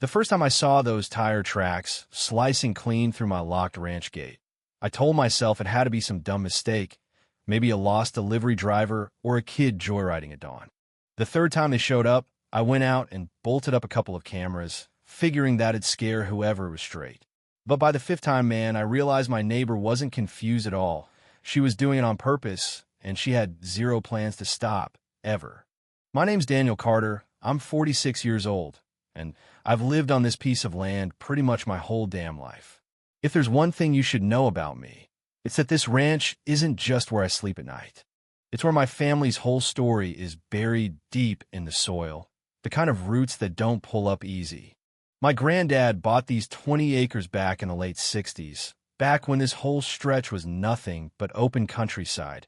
The first time I saw those tire tracks slicing clean through my locked ranch gate, I told myself it had to be some dumb mistake, maybe a lost delivery driver or a kid joyriding at dawn. The third time they showed up, I went out and bolted up a couple of cameras, figuring that'd scare whoever was straight. But by the fifth time, man, I realized my neighbor wasn't confused at all. She was doing it on purpose, and she had zero plans to stop, ever. My name's Daniel Carter. I'm 46 years old, and I've lived on this piece of land pretty much my whole damn life. If there's one thing you should know about me, it's that this ranch isn't just where I sleep at night. It's where my family's whole story is buried deep in the soil, the kind of roots that don't pull up easy. My granddad bought these 20 acres back in the late 60s, back when this whole stretch was nothing but open countryside.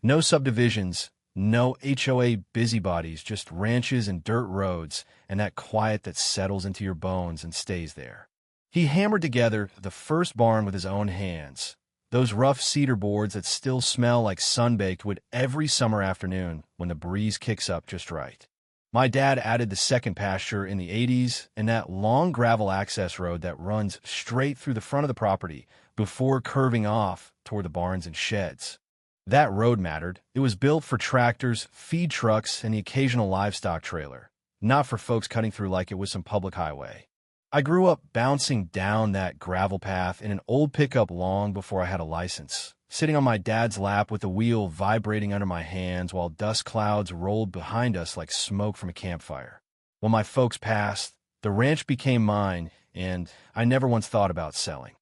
No subdivisions, no HOA busybodies, just ranches and dirt roads, and that quiet that settles into your bones and stays there. He hammered together the first barn with his own hands, those rough cedar boards that still smell like sunbaked wood every summer afternoon when the breeze kicks up just right. My dad added the second pasture in the 80s and that long gravel access road that runs straight through the front of the property before curving off toward the barns and sheds. That road mattered. It was built for tractors, feed trucks, and the occasional livestock trailer, not for folks cutting through like it was some public highway. I grew up bouncing down that gravel path in an old pickup long before I had a license, sitting on my dad's lap with the wheel vibrating under my hands while dust clouds rolled behind us like smoke from a campfire. When my folks passed, the ranch became mine, and I never once thought about selling.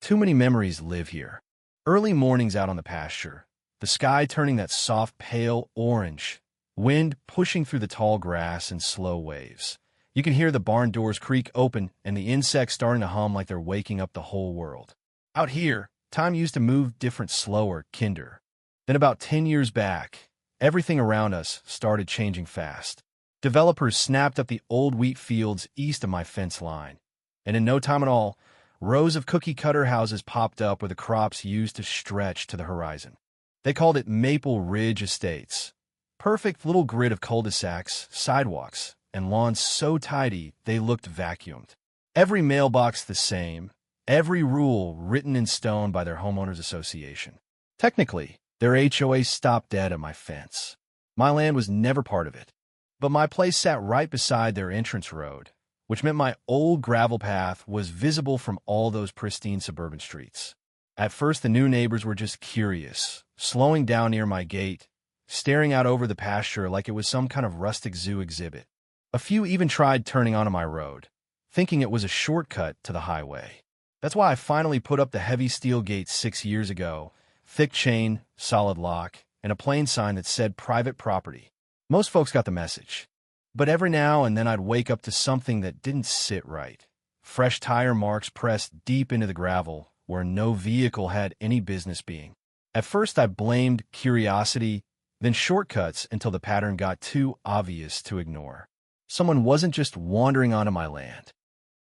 Too many memories live here. Early mornings out on the pasture, the sky turning that soft pale orange, wind pushing through the tall grass in slow waves. You can hear the barn doors creak open and the insects starting to hum like they're waking up the whole world. Out here, time used to move different, slower, kinder. Then about 10 years back, everything around us started changing fast. Developers snapped up the old wheat fields east of my fence line, and in no time at all, rows of cookie-cutter houses popped up where the crops used to stretch to the horizon. They called it Maple Ridge Estates. Perfect little grid of cul-de-sacs, sidewalks, and lawns so tidy they looked vacuumed. Every mailbox the same, every rule written in stone by their homeowners association. Technically, their HOA stopped dead at my fence. My land was never part of it, but my place sat right beside their entrance road, which meant my old gravel path was visible from all those pristine suburban streets. At first, the new neighbors were just curious, slowing down near my gate, staring out over the pasture like it was some kind of rustic zoo exhibit. A few even tried turning onto my road, thinking it was a shortcut to the highway. That's why I finally put up the heavy steel gate 6 years ago, thick chain, solid lock, and a plain sign that said private property. Most folks got the message. But every now and then I'd wake up to something that didn't sit right. Fresh tire marks pressed deep into the gravel where no vehicle had any business being. At first I blamed curiosity, then shortcuts until the pattern got too obvious to ignore. Someone wasn't just wandering onto my land.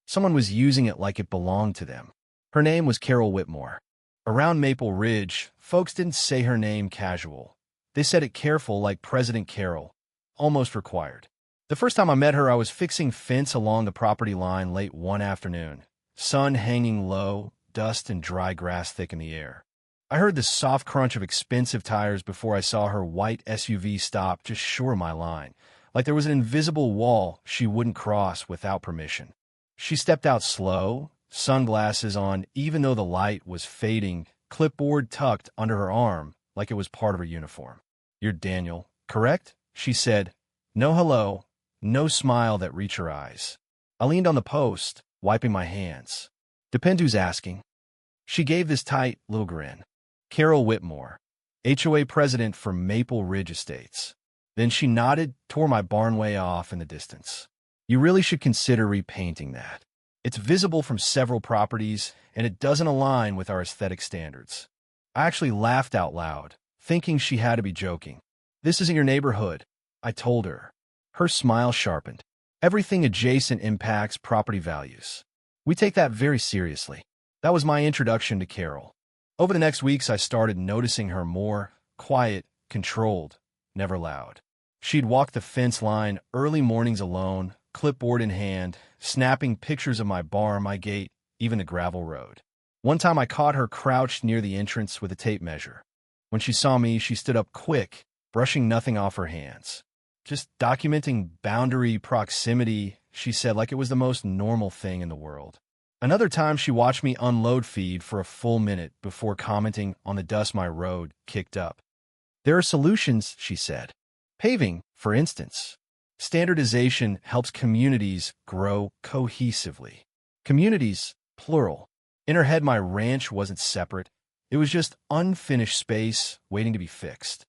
Someone was using it like it belonged to them. Her name was Carol Whitmore. Around Maple Ridge, folks didn't say her name casual. They said it careful like President Carol, almost required. The first time I met her, I was fixing fence along the property line late one afternoon. Sun hanging low, dust and dry grass thick in the air. I heard the soft crunch of expensive tires before I saw her white SUV stop just short of my line, like there was an invisible wall she wouldn't cross without permission. She stepped out slow, sunglasses on even though the light was fading, clipboard tucked under her arm like it was part of her uniform. "You're Daniel, correct?" she said. No hello, no smile that reached her eyes. I leaned on the post, wiping my hands. "Depend who's asking." She gave this tight little grin. "Carol Whitmore, HOA president for Maple Ridge Estates." Then she nodded toward my barnway off in the distance. "You really should consider repainting that. It's visible from several properties, and it doesn't align with our aesthetic standards." I actually laughed out loud, thinking she had to be joking. "This isn't your neighborhood," I told her. Her smile sharpened. "Everything adjacent impacts property values. We take that very seriously." That was my introduction to Carol. Over the next weeks, I started noticing her more, quiet, controlled, never loud. She'd walk the fence line early mornings alone, clipboard in hand, snapping pictures of my bar, my gate, even the gravel road. One time I caught her crouched near the entrance with a tape measure. When she saw me, she stood up quick, brushing nothing off her hands. Just documenting boundary proximity, she said, like it was the most normal thing in the world. Another time she watched me unload feed for a full minute before commenting on the dust my road kicked up. There are solutions, she said. Paving, for instance. Standardization helps communities grow cohesively. Communities, plural. In her head, my ranch wasn't separate. It was just unfinished space waiting to be fixed.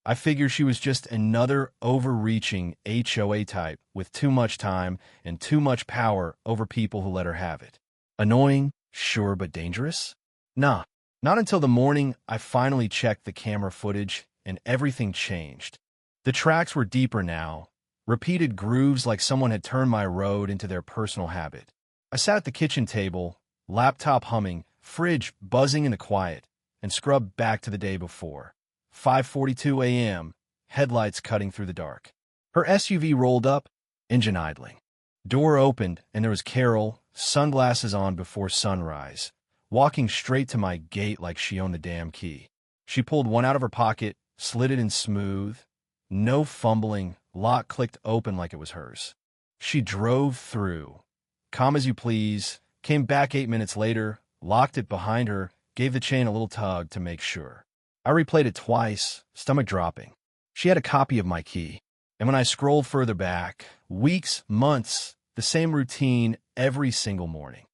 I figured she was just another overreaching HOA type with too much time and too much power over people who let her have it. Annoying, sure, but dangerous? Nah, not until the morning I finally checked the camera footage and everything changed. The tracks were deeper now, repeated grooves like someone had turned my road into their personal habit. I sat at the kitchen table, laptop humming, fridge buzzing in the quiet, and scrubbed back to the day before. 5:42 a.m., headlights cutting through the dark. Her SUV rolled up, engine idling. Door opened, and there was Carol, sunglasses on before sunrise, walking straight to my gate like she owned the damn key. She pulled one out of her pocket, slid it in smooth. No fumbling, lock clicked open like it was hers. She drove through. Calm as you please, came back 8 minutes later, locked it behind her, gave the chain a little tug to make sure. I replayed it twice, stomach dropping. She had a copy of my key. And when I scrolled further back, weeks, months, the same routine every single morning.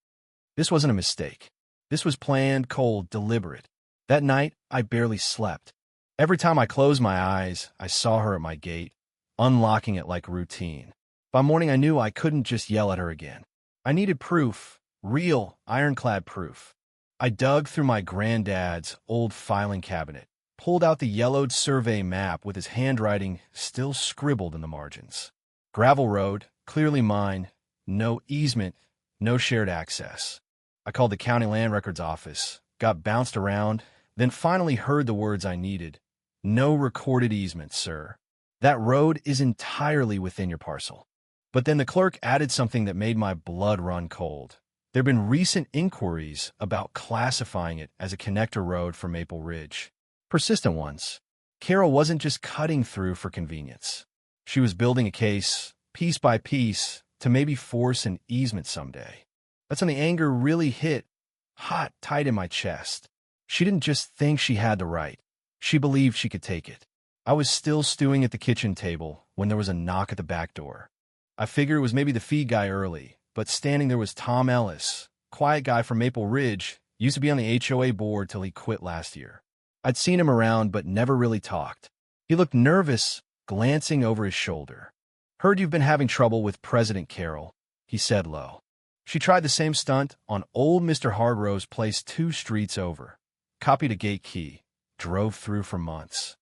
This wasn't a mistake. This was planned, cold, deliberate. That night, I barely slept. Every time I closed my eyes, I saw her at my gate, unlocking it like routine. By morning, I knew I couldn't just yell at her again. I needed proof, real, ironclad proof. I dug through my granddad's old filing cabinet, pulled out the yellowed survey map with his handwriting still scribbled in the margins. Gravel road, clearly mine, no easement, no shared access. I called the county land records office, got bounced around, then finally heard the words I needed. No recorded easement, sir. That road is entirely within your parcel. But then the clerk added something that made my blood run cold. There have been recent inquiries about classifying it as a connector road for Maple Ridge. Persistent ones. Carol wasn't just cutting through for convenience. She was building a case, piece by piece, to maybe force an easement someday. That's when the anger really hit, hot, tight in my chest. She didn't just think she had the right. She believed she could take it. I was still stewing at the kitchen table when there was a knock at the back door. I figured it was maybe the feed guy early, but standing there was Tom Ellis, quiet guy from Maple Ridge, used to be on the HOA board till he quit last year. I'd seen him around but never really talked. He looked nervous, glancing over his shoulder. Heard you've been having trouble with President Carol, he said low. She tried the same stunt on old Mr. Hargrove's place 2 streets over. Copied a gate key, drove through for months.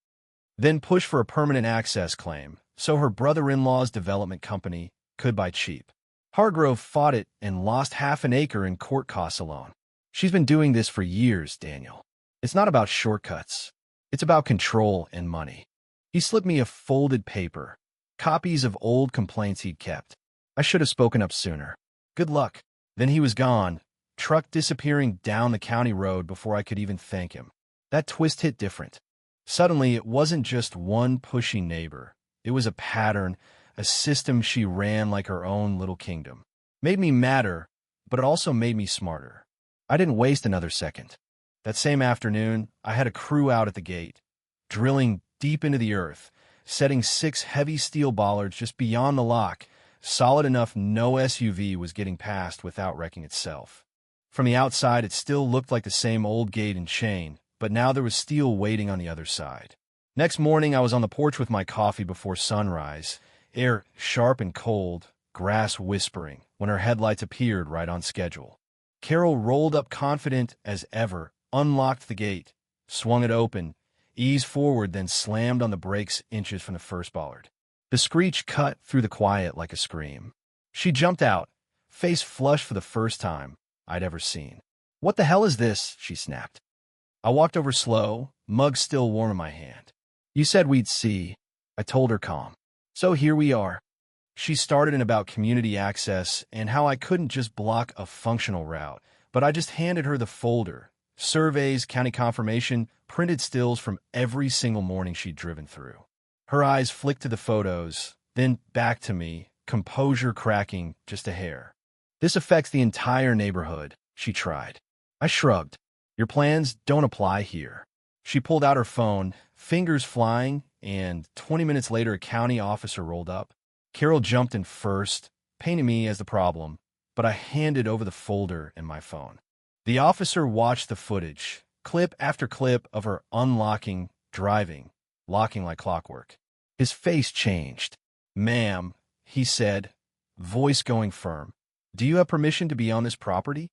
Then pushed for a permanent access claim, so her brother-in-law's development company could buy cheap. Hargrove fought it and lost half an acre in court costs alone. She's been doing this for years, Daniel. It's not about shortcuts. It's about control and money. He slipped me a folded paper, copies of old complaints he'd kept. I should have spoken up sooner. Good luck. Then he was gone, truck disappearing down the county road before I could even thank him. That twist hit different. Suddenly, it wasn't just one pushy neighbor. It was a pattern, a system she ran like her own little kingdom. Made me madder, but it also made me smarter. I didn't waste another second. That same afternoon, I had a crew out at the gate, drilling deep into the earth, setting 6 heavy steel bollards just beyond the lock, solid enough no SUV was getting past without wrecking itself. From the outside, it still looked like the same old gate and chain, but now there was steel waiting on the other side. Next morning, I was on the porch with my coffee before sunrise, air sharp and cold, grass whispering, when her headlights appeared right on schedule. Carol rolled up confident as ever, unlocked the gate, swung it open, eased forward, then slammed on the brakes inches from the first bollard. The screech cut through the quiet like a scream. She jumped out, face flushed for the first time I'd ever seen. "What the hell is this?" she snapped. I walked over slow, mug still warm in my hand. "You said we'd see," I told her calm. "So here we are." She started in about community access and how I couldn't just block a functional route, but I just handed her the folder, surveys, county confirmation, printed stills from every single morning she'd driven through. Her eyes flicked to the photos, then back to me, composure cracking just a hair. "This affects the entire neighborhood," she tried. I shrugged. "Your plans don't apply here." She pulled out her phone, fingers flying, and 20 minutes later a county officer rolled up. Carol jumped in first, painting me as the problem, but I handed over the folder and my phone. The officer watched the footage, clip after clip of her unlocking, driving, locking like clockwork. His face changed. "Ma'am," he said, voice going firm, "do you have permission to be on this property?"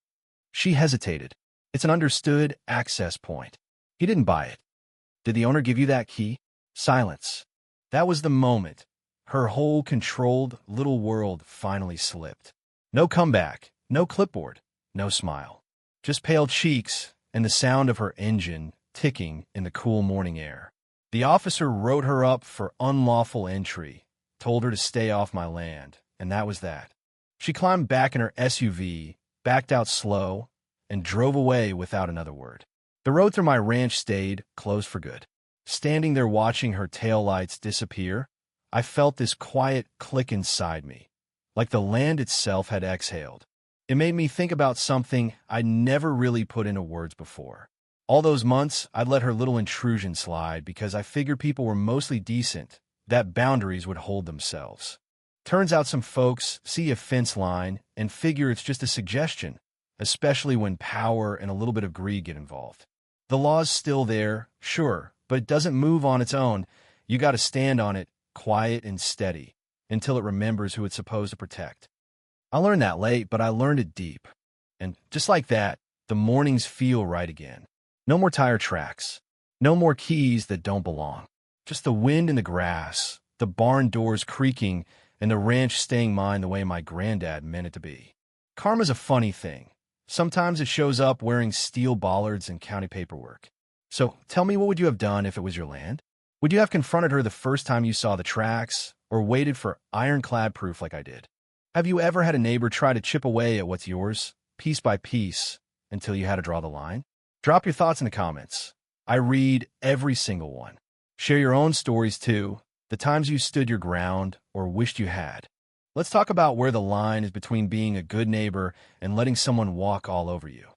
She hesitated. "It's an understood access point." He didn't buy it. "Did the owner give you that key?" Silence. That was the moment. Her whole controlled little world finally slipped. No comeback, no clipboard, no smile. Just pale cheeks and the sound of her engine ticking in the cool morning air. The officer wrote her up for unlawful entry, told her to stay off my land, and that was that. She climbed back in her SUV, backed out slow, and drove away without another word. The road through my ranch stayed closed for good. Standing there watching her taillights disappear, I felt this quiet click inside me, like the land itself had exhaled. It made me think about something I'd never really put into words before. All those months, I'd let her little intrusion slide because I figured people were mostly decent, that boundaries would hold themselves. Turns out some folks see a fence line and figure it's just a suggestion, especially when power and a little bit of greed get involved. The law's still there, sure, but it doesn't move on its own. You got to stand on it, quiet and steady, until it remembers who it's supposed to protect. I learned that late, but I learned it deep. And just like that, the mornings feel right again. No more tire tracks. No more keys that don't belong. Just the wind in the grass, the barn doors creaking, and the ranch staying mine the way my granddad meant it to be. Karma's a funny thing. Sometimes it shows up wearing steel bollards and county paperwork. So tell me, what would you have done if it was your land? Would you have confronted her the first time you saw the tracks, or waited for ironclad proof like I did? Have you ever had a neighbor try to chip away at what's yours, piece by piece, until you had to draw the line? Drop your thoughts in the comments. I read every single one. Share your own stories too, the times you stood your ground or wished you had. Let's talk about where the line is between being a good neighbor and letting someone walk all over you.